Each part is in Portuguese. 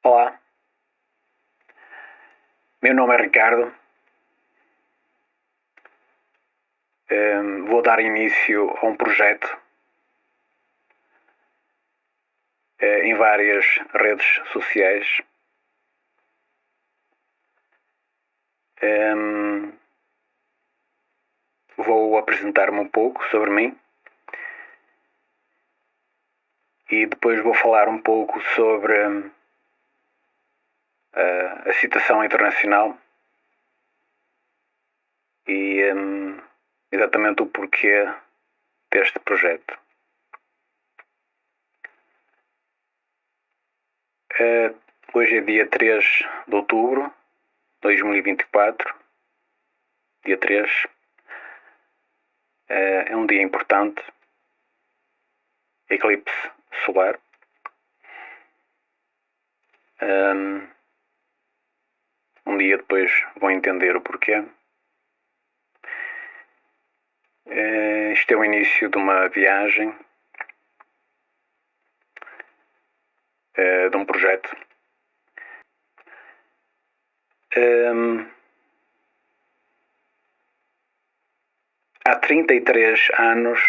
Olá, meu nome é Ricardo. Vou dar início a um projeto em várias redes sociais. Vou apresentar-me um pouco sobre mim e depois vou falar um pouco sobre a situação internacional e exatamente o porquê deste projeto. Hoje é dia 3 de outubro de 2024, dia 3. É um dia importante, eclipse solar. Um dia depois vão entender o porquê. Isto é o início de uma viagem, de um projeto. Há 33 anos,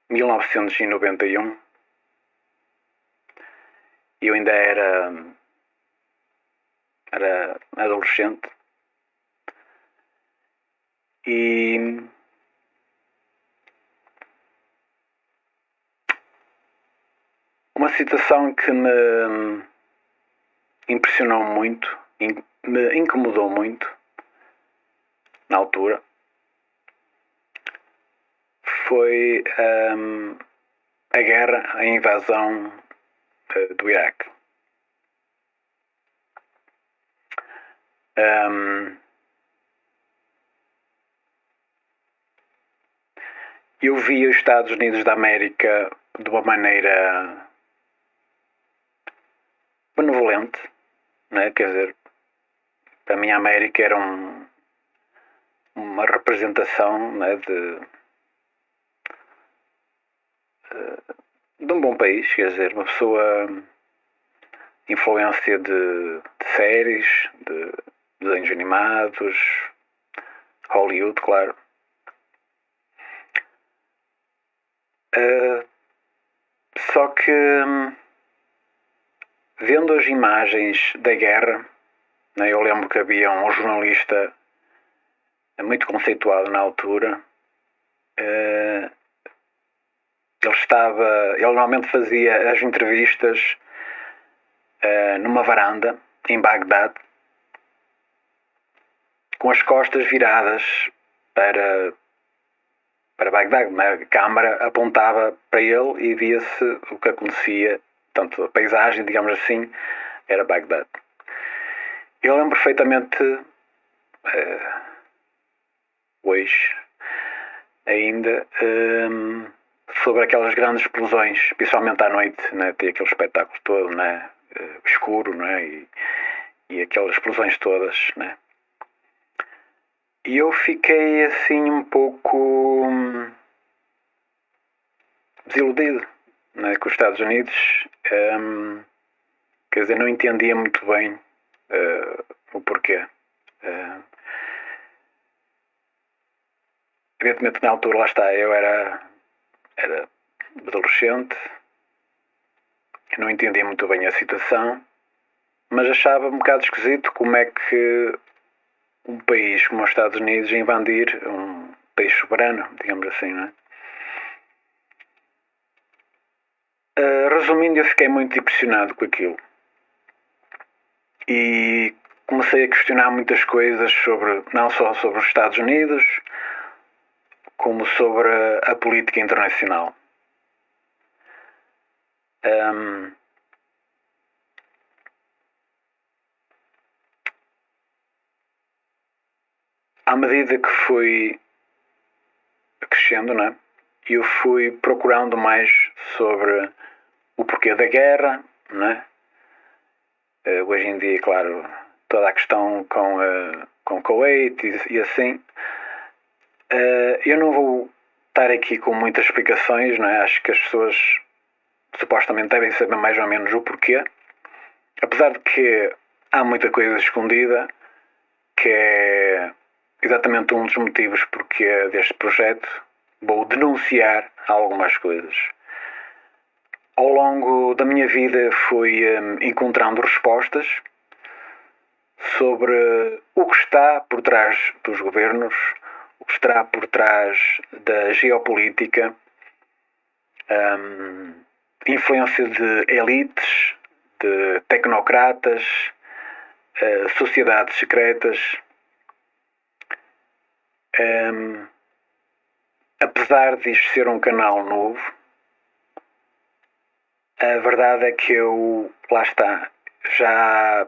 1991, eu ainda era adolescente e uma situação que me impressionou muito, me incomodou muito na altura, foi a guerra, a invasão do Iraque. Eu vi os Estados Unidos da América de uma maneira benevolente, né? Quer dizer, para mim a América era uma representação, né, de um bom país, quer dizer, uma pessoa, influência de séries, de desenhos animados, Hollywood, claro. Só que vendo as imagens da guerra, né, eu lembro que havia um jornalista muito conceituado na altura. Ele normalmente fazia as entrevistas numa varanda em Bagdade, com as costas viradas para Bagdade. A câmara apontava para ele e via-se o que acontecia. Portanto, a paisagem, digamos assim, era Bagdade. Eu lembro perfeitamente, hoje ainda, sobre aquelas grandes explosões, principalmente à noite, né? Tem aquele espetáculo todo, né? Escuro, né? E aquelas explosões todas, né? E eu fiquei assim um pouco desiludido, né, com os Estados Unidos. Quer dizer, não entendia muito bem o porquê. Evidentemente, na altura, lá está, eu era adolescente, eu não entendia muito bem a situação, mas achava um bocado esquisito como é que um país como os Estados Unidos invadir um país soberano, digamos assim, não é? Resumindo, eu fiquei muito impressionado com aquilo e comecei a questionar muitas coisas não só sobre os Estados Unidos, como sobre a política internacional. À medida que fui crescendo, né, eu fui procurando mais sobre o porquê da guerra, né? Hoje em dia, claro, toda a questão com Kuwait e assim. Eu não vou estar aqui com muitas explicações, não é? Acho que as pessoas supostamente devem saber mais ou menos o porquê, apesar de que há muita coisa escondida, que é exatamente um dos motivos porque deste projeto. Vou denunciar algumas coisas. Ao longo da minha vida fui encontrando respostas sobre o que está por trás dos governos, o que está por trás da geopolítica, influência de elites, de tecnocratas, sociedades secretas. Apesar disto ser um canal novo, a verdade é que eu, lá está, já há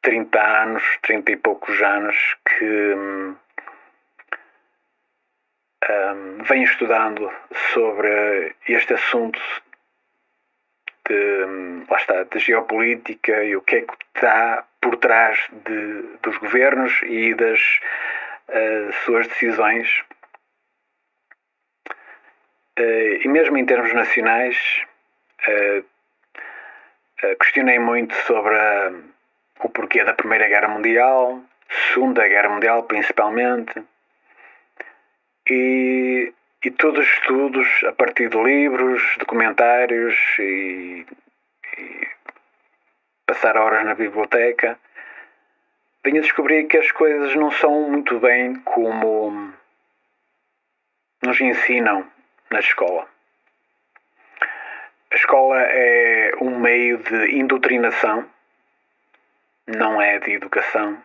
30 anos, 30 e poucos anos que venho estudando sobre este assunto lá está, de geopolítica e o que é que está por trás dos governos e das suas decisões. E mesmo em termos nacionais, questionei muito sobre o porquê da Primeira Guerra Mundial, Segunda Guerra Mundial principalmente, e todos os estudos a partir de livros, documentários e passar horas na biblioteca, venho a descobrir que as coisas não são muito bem como nos ensinam na escola. A escola é um meio de indoutrinação, não é de educação.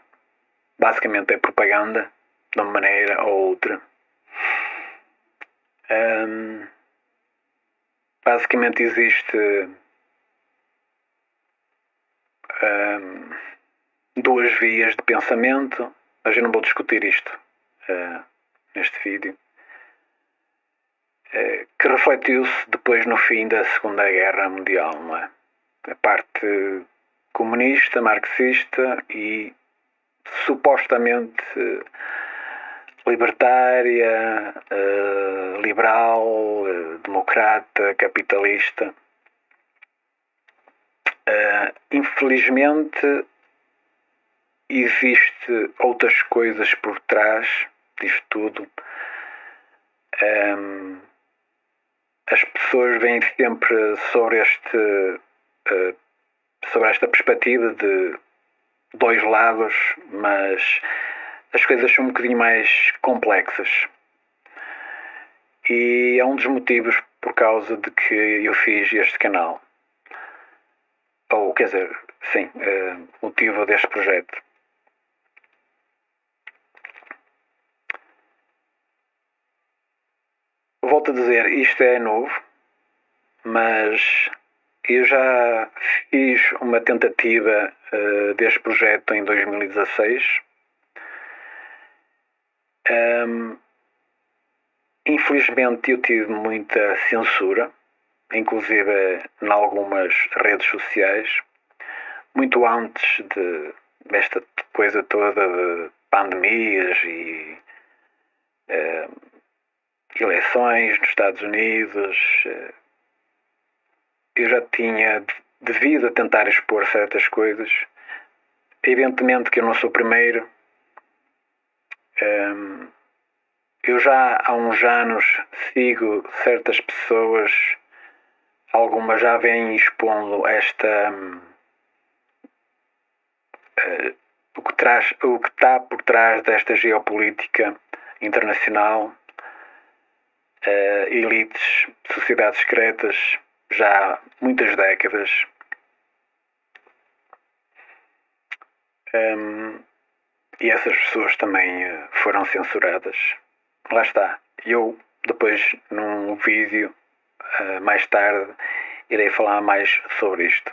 Basicamente é propaganda, de uma maneira ou outra. Basicamente existe duas vias de pensamento, mas eu não vou discutir isto neste vídeo, que refletiu-se depois no fim da Segunda Guerra Mundial, não é? A parte comunista, marxista e supostamente libertária, liberal, democrata, capitalista. Infelizmente existe outras coisas por trás disto tudo. As pessoas veem sempre sobre esta perspectiva de dois lados, mas as coisas são um bocadinho mais complexas. E é um dos motivos por causa de que eu fiz este canal. Ou, quer dizer, sim, motivo deste projeto. Volto a dizer, isto é novo, mas eu já fiz uma tentativa deste projeto em 2016. Infelizmente eu tive muita censura, inclusive em algumas redes sociais, muito antes desta coisa toda de pandemias e eleições nos Estados Unidos. Eu já tinha, devido a tentar expor certas coisas, evidentemente que eu não sou o primeiro. Eu já há uns anos sigo certas pessoas, algumas já vêm expondo o que está por trás desta geopolítica internacional, elites, sociedades secretas, já há muitas décadas. E essas pessoas também foram censuradas. Lá está. Eu depois num vídeo mais tarde irei falar mais sobre isto.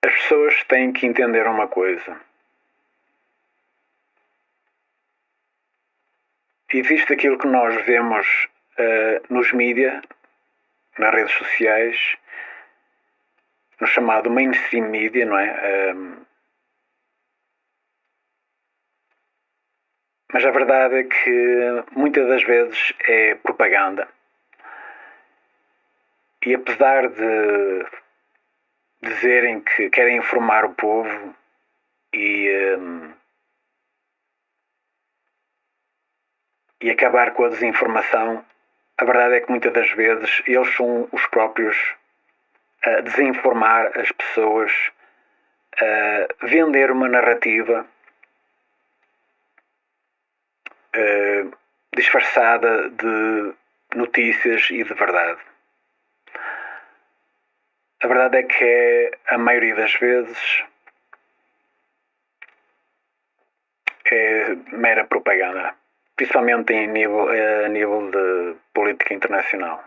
As pessoas têm que entender uma coisa. Existe aquilo que nós vemos nos mídias, nas redes sociais, no chamado mainstream media, não é? Mas a verdade é que muitas das vezes é propaganda. E apesar de dizerem que querem informar o povo e acabar com a desinformação, a verdade é que muitas das vezes eles são os próprios a desinformar as pessoas, a vender uma narrativa disfarçada de notícias e de verdade. A verdade é que a maioria das vezes é mera propaganda, principalmente a nível de política internacional.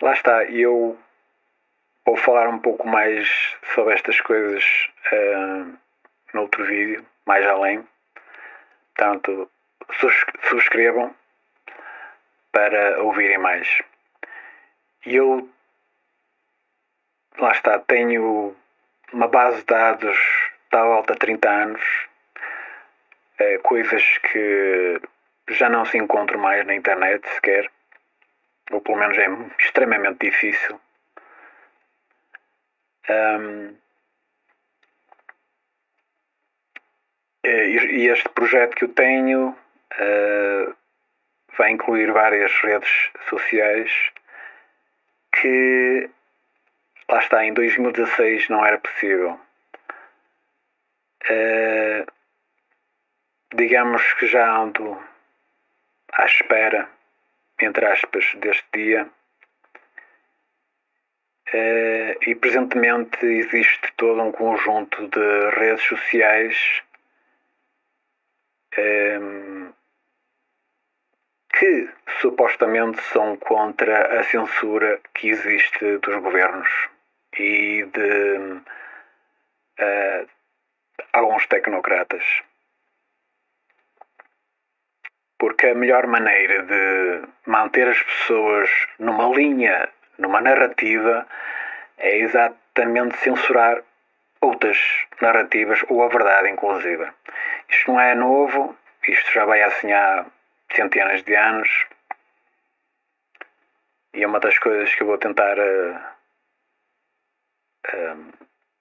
Lá está, eu vou falar um pouco mais sobre estas coisas noutro vídeo, mais além. Portanto, subscrevam para ouvirem mais. E eu, lá está, tenho uma base de dados da volta de 30 anos, coisas que já não se encontram mais na internet sequer, ou pelo menos é extremamente difícil. E este projeto que eu tenho vai incluir várias redes sociais que, lá está, em 2016 não era possível. Digamos que já ando à espera, entre aspas, deste dia. E presentemente existe todo um conjunto de redes sociais que supostamente são contra a censura que existe dos governos e de alguns tecnocratas. Porque a melhor maneira de manter as pessoas numa linha, numa narrativa, é exatamente censurar outras narrativas ou a verdade, inclusive. Isto não é novo, isto já vai assim há centenas de anos e é uma das coisas que eu vou tentar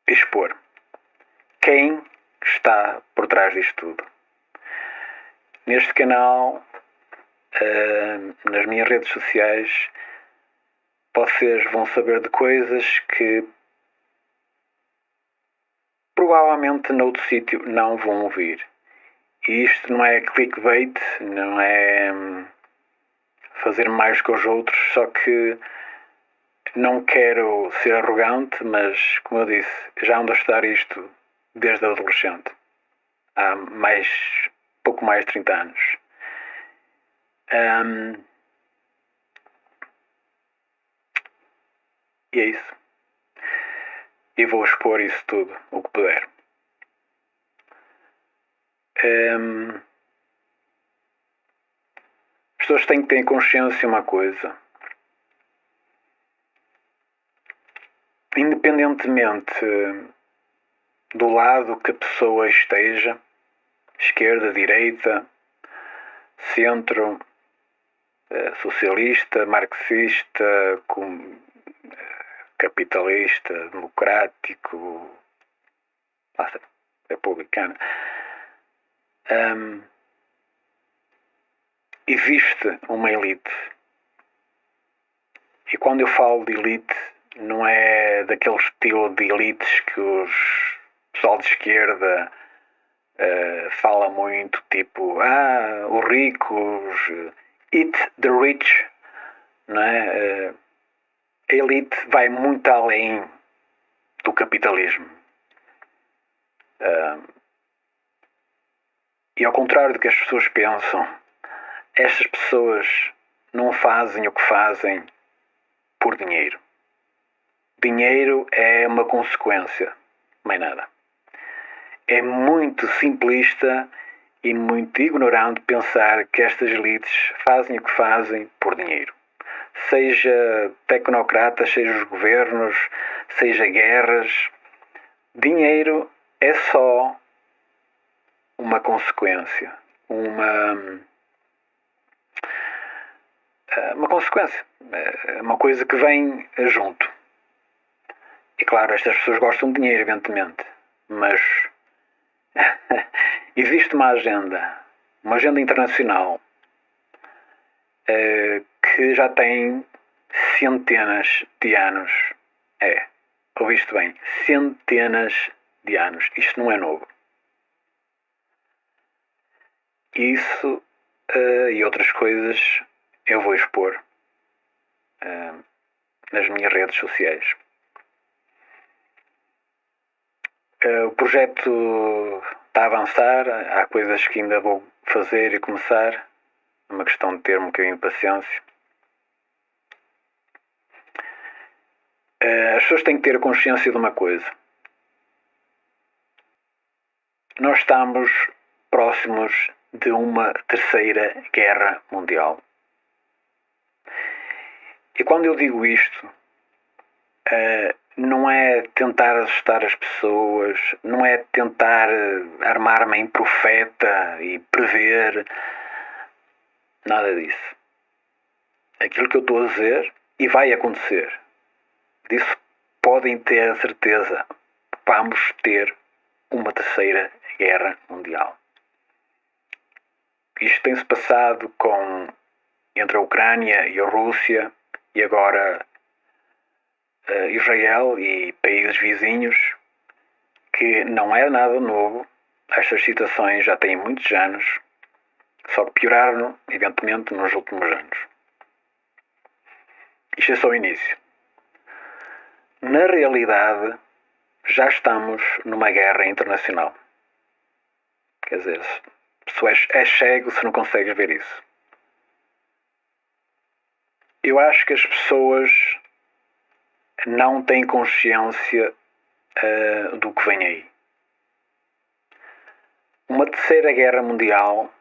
expor. Quem está por trás disto tudo? Neste canal, nas minhas redes sociais, vocês vão saber de coisas que provavelmente noutro sítio não vão ouvir. E isto não é clickbait, não é fazer mais que os outros, só que não quero ser arrogante, mas, como eu disse, já ando a estudar isto desde adolescente. Há pouco mais de 30 anos. E é isso. E vou expor isso tudo, o que puder. As pessoas têm que ter consciência de uma coisa. Independentemente do lado que a pessoa esteja, esquerda, direita, centro, socialista, marxista, capitalista, democrático, republicano, existe uma elite. E quando eu falo de elite, não é daquele estilo de elites que o pessoal de esquerda fala muito, tipo, os ricos, eat the rich, não é? A elite vai muito além do capitalismo. E ao contrário do que as pessoas pensam, estas pessoas não fazem o que fazem por dinheiro. Dinheiro é uma consequência, mais nada. É muito simplista e muito ignorante pensar que estas elites fazem o que fazem por dinheiro. Seja tecnocratas, seja os governos, seja guerras, dinheiro é só uma consequência, uma consequência, uma coisa que vem junto. E claro, estas pessoas gostam de dinheiro, evidentemente, mas existe uma agenda internacional que já tem centenas de anos. Ouviste bem, centenas de anos. Isto não é novo. Isso e outras coisas eu vou expor nas minhas redes sociais. O projeto está a avançar, há coisas que ainda vou fazer e começar. É uma questão de ter um bocadinho de paciência. As pessoas têm que ter a consciência de uma coisa. Nós estamos próximos de uma terceira guerra mundial. E quando eu digo isto, não é tentar assustar as pessoas, não é tentar armar-me em profeta e prever nada disso. Aquilo que eu estou a dizer e vai acontecer. Disso podem ter a certeza. Vamos ter uma terceira guerra mundial. Isto tem-se passado entre a Ucrânia e a Rússia e agora Israel e países vizinhos, que não é nada novo. Estas situações já têm muitos anos, só que pioraram, evidentemente, nos últimos anos. Isto é só o início. Na realidade, já estamos numa guerra internacional. Quer dizer, se és cego se não consegues ver isso. Eu acho que as pessoas não têm consciência do que vem aí. Uma terceira guerra mundial,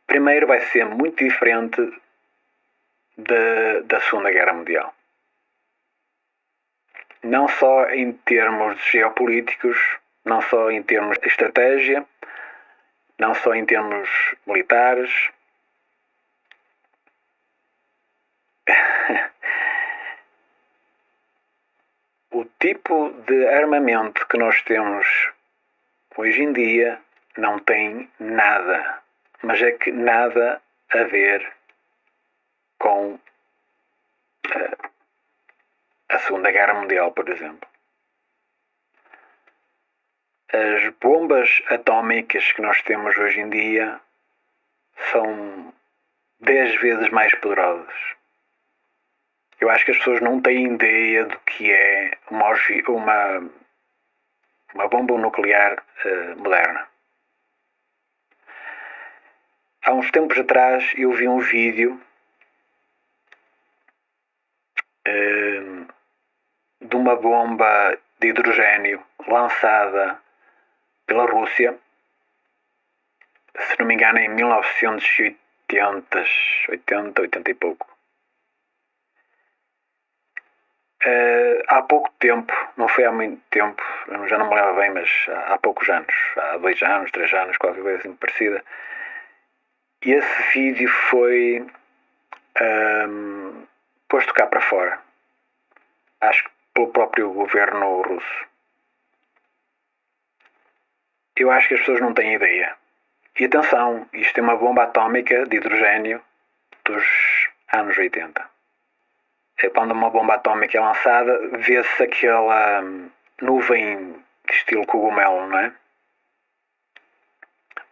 primeiro, vai ser muito diferente da Segunda Guerra Mundial. Não só em termos geopolíticos, não só em termos de estratégia, não só em termos militares. O tipo de armamento que nós temos hoje em dia não tem nada, mas é que nada a ver com a Segunda Guerra Mundial, por exemplo. As bombas atómicas que nós temos hoje em dia são 10 vezes mais poderosas. Eu acho que as pessoas não têm ideia do que é uma bomba nuclear moderna. Há uns tempos atrás eu vi um vídeo de uma bomba de hidrogênio lançada pela Rússia, se não me engano em 1980 e pouco. Há pouco tempo, não foi há muito tempo, já não me lembro bem, mas há poucos anos, há 2 anos, 3 anos, qualquer coisa assim parecida. E esse vídeo foi posto cá para fora. Acho que pelo próprio governo russo. Eu acho que as pessoas não têm ideia. E atenção, isto é uma bomba atómica de hidrogênio dos anos 80. Quando uma bomba atómica é lançada, vê-se aquela nuvem de estilo cogumelo, não é?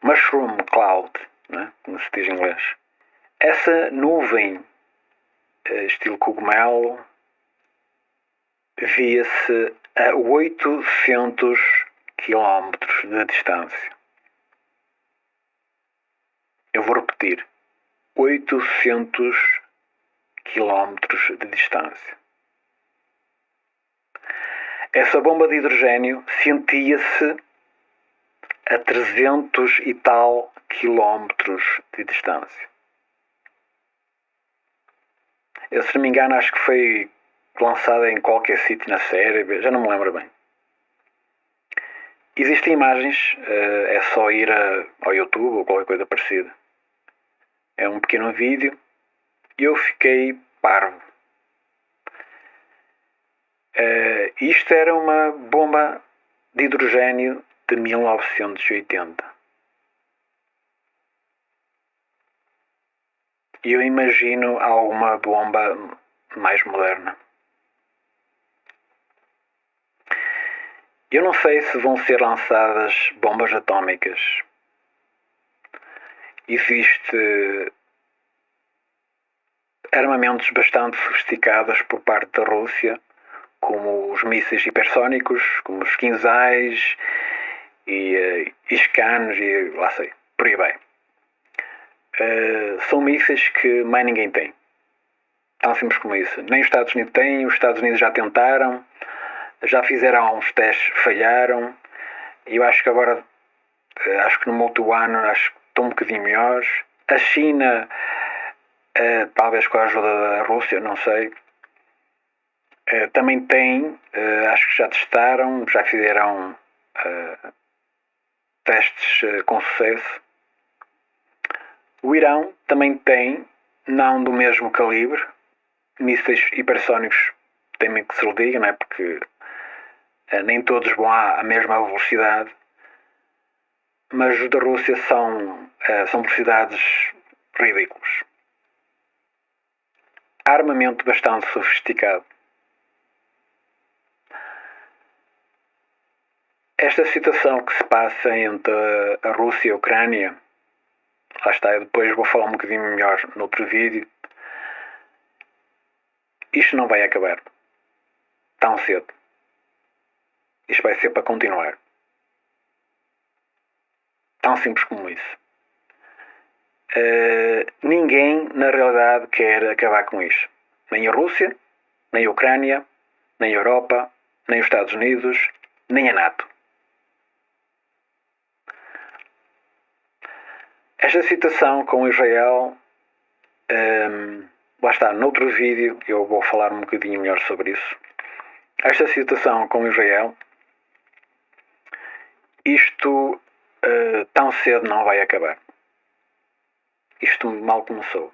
Mushroom cloud, não é? Como se diz em inglês. Essa nuvem estilo cogumelo via-se a 800 km de distância. Eu vou repetir. 800 km de distância. Essa bomba de hidrogênio sentia-se a 300 e tal quilómetros de distância. Eu, se não me engano, acho que foi lançada em qualquer sítio na série, já não me lembro bem. Existem imagens, é só ir ao YouTube ou qualquer coisa parecida. É um pequeno vídeo e eu fiquei parvo. Isto era uma bomba de hidrogênio de 1980. E eu imagino alguma bomba mais moderna. Eu não sei se vão ser lançadas bombas atómicas. Existe armamentos bastante sofisticados por parte da Rússia, como os mísseis hipersónicos, como os Kinzhais e Iskans e lá sei, por aí vai. São mísseis que mais ninguém tem. Tão simples como isso. Nem os Estados Unidos têm, os Estados Unidos já tentaram, já fizeram uns testes, falharam, e eu acho que agora, acho que no outro ano, acho que estão um bocadinho melhores. A China, talvez com a ajuda da Rússia, não sei, também tem, acho que já testaram, já fizeram testes com sucesso. O Irão também tem, não do mesmo calibre, mísseis hipersónicos, tem que se lhe diga, não é? Porque nem todos vão à mesma velocidade, mas os da Rússia são velocidades ridículas. Armamento bastante sofisticado. Esta situação que se passa entre a Rússia e a Ucrânia, lá está, eu depois vou falar um bocadinho melhor noutro vídeo, isto não vai acabar tão cedo. Isto vai ser para continuar. Tão simples como isso. Ninguém, na realidade, quer acabar com isto. Nem a Rússia, nem a Ucrânia, nem a Europa, nem os Estados Unidos, nem a NATO. Esta situação com Israel, lá está, noutro vídeo eu vou falar um bocadinho melhor sobre isso. Esta situação com Israel, isto tão cedo não vai acabar. Isto mal começou.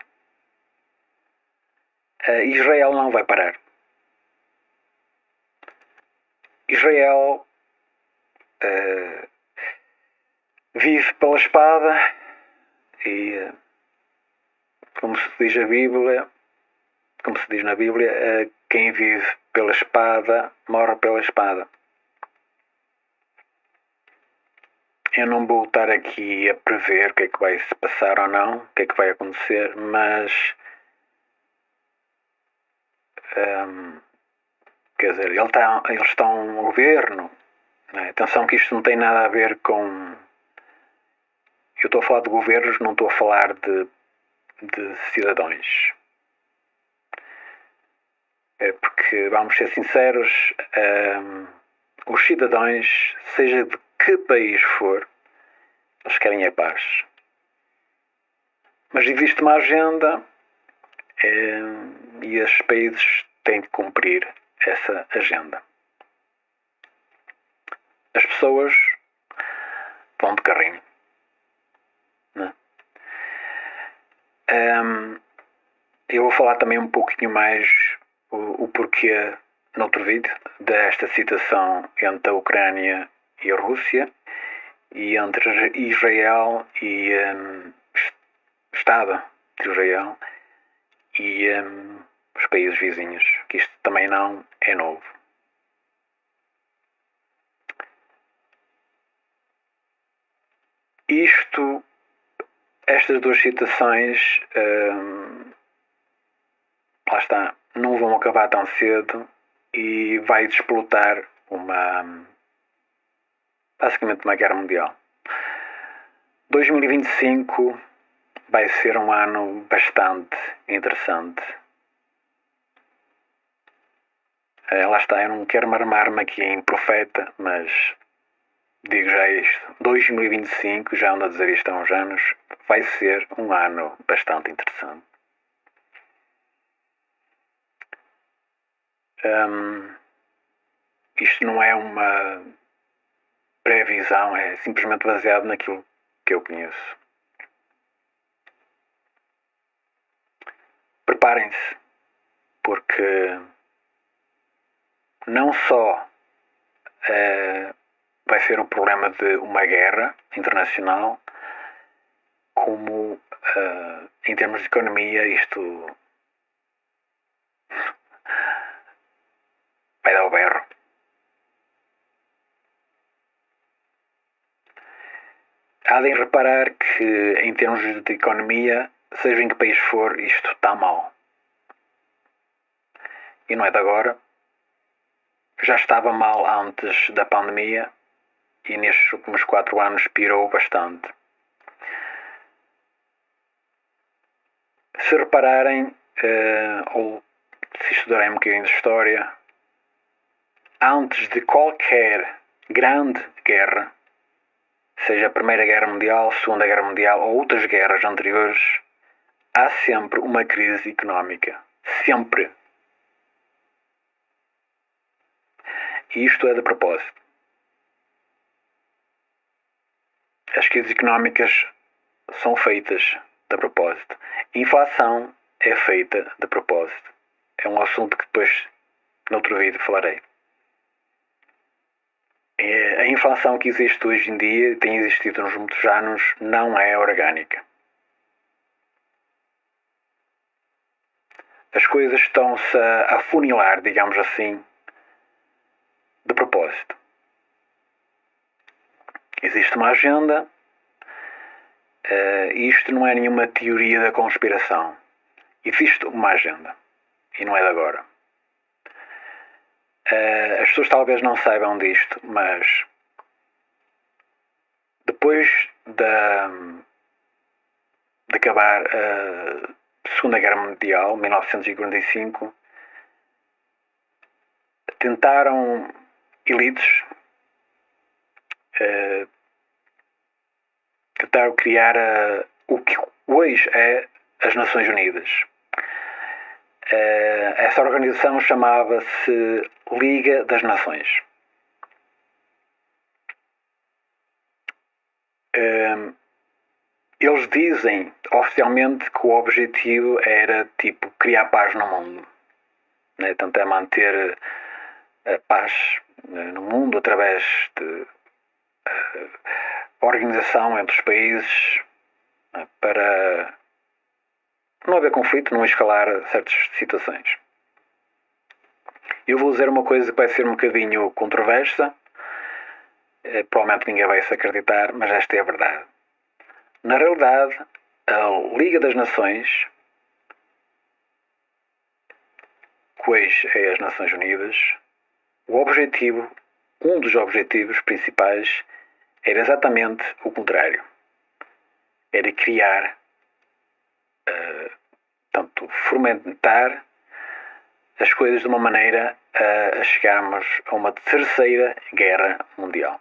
Israel não vai parar. Israel vive pela espada e, como se diz a Bíblia, como se diz na Bíblia, quem vive pela espada morre pela espada. Eu não vou estar aqui a prever o que é que vai se passar ou não, o que é que vai acontecer, mas quer dizer, eles estão no governo, não é? Atenção que isto não tem nada a ver com... Eu estou a falar de governos, não estou a falar de cidadãos. Porque, vamos ser sinceros, os cidadãos, seja de que país for, eles querem a paz. Mas existe uma agenda e esses países têm que cumprir essa agenda. As pessoas vão de carrinho. Né? Eu vou falar também um pouquinho mais o porquê noutro vídeo desta situação entre a Ucrânia e a Rússia e entre Israel e Estado de Israel e os países vizinhos, que isto também não é novo. Estas duas situações, lá está, não vão acabar tão cedo e vai desplotar basicamente uma guerra mundial. 2025 vai ser um ano bastante interessante. Lá está, eu não quero marmar-me aqui em profeta, mas digo já isto, 2025, já ando a dizer isto há uns anos, vai ser um ano bastante interessante. Isto não é uma previsão, é simplesmente baseado naquilo que eu conheço. Preparem-se, porque não só vai ser um problema de uma guerra internacional, como em termos de economia isto vai dar o berro. Há de reparar que em termos de economia, seja em que país for, isto está mal. E não é de agora. Já estava mal antes da pandemia e nestes últimos 4 anos pirou bastante. Se repararem, ou se estudarem um bocadinho de história, antes de qualquer grande guerra, seja a Primeira Guerra Mundial, Segunda Guerra Mundial ou outras guerras anteriores, há sempre uma crise económica. Sempre. E isto é de propósito. As crises económicas são feitas de propósito. A inflação é feita de propósito. É um assunto que depois, noutro vídeo, falarei. A inflação que existe hoje em dia, tem existido nos muitos anos, não é orgânica. As coisas estão-se a afunilar, digamos assim, de propósito. Existe uma agenda, e isto não é nenhuma teoria da conspiração. Existe uma agenda, e não é de agora. As pessoas talvez não saibam disto, mas depois de acabar a Segunda Guerra Mundial, 1945, tentaram elites, tentaram criar o que hoje é as Nações Unidas. Essa organização chamava-se Liga das Nações. Eles dizem oficialmente que o objetivo era tipo criar paz no mundo, né? Tentar manter a paz no mundo através de organização entre os países, para não haver conflito, não escalar certas situações. Eu vou dizer uma coisa que vai ser um bocadinho controversa, provavelmente ninguém vai se acreditar, mas esta é a verdade. Na realidade, a Liga das Nações, que hoje é as Nações Unidas, um dos objetivos principais era exatamente o contrário. Era criar, tanto fomentar as coisas de uma maneira a chegarmos a uma terceira guerra mundial.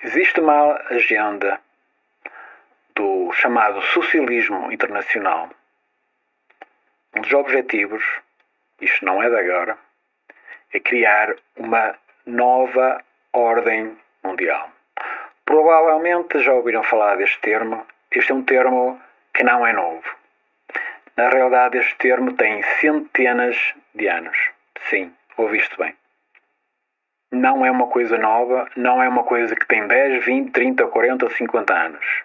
Existe uma agenda do chamado socialismo internacional. Um dos objetivos, isto não é de agora, é criar uma nova ordem mundial. Provavelmente já ouviram falar deste termo. Este é um termo que não é novo. Na realidade, este termo tem centenas de anos. Sim, ouviste bem. Não é uma coisa nova, não é uma coisa que tem 10, 20, 30, 40 ou 50 anos.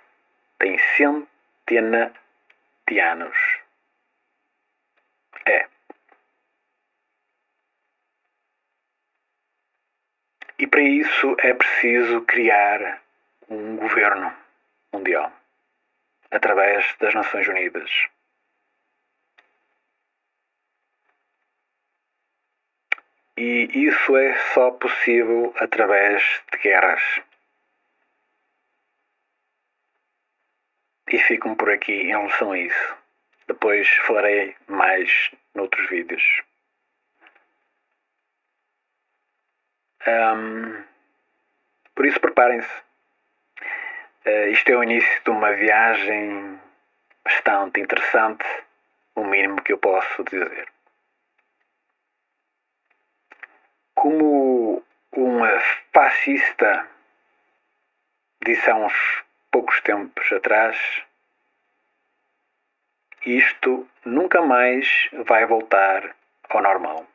Tem centena de anos. E para isso é preciso criar um governo mundial através das Nações Unidas. E isso é só possível através de guerras. E fico-me por aqui em relação a isso. Depois falarei mais noutros vídeos. Por isso, preparem-se. Isto é o início de uma viagem bastante interessante, o mínimo que eu posso dizer. Como um fascista disse há uns poucos tempos atrás, isto nunca mais vai voltar ao normal.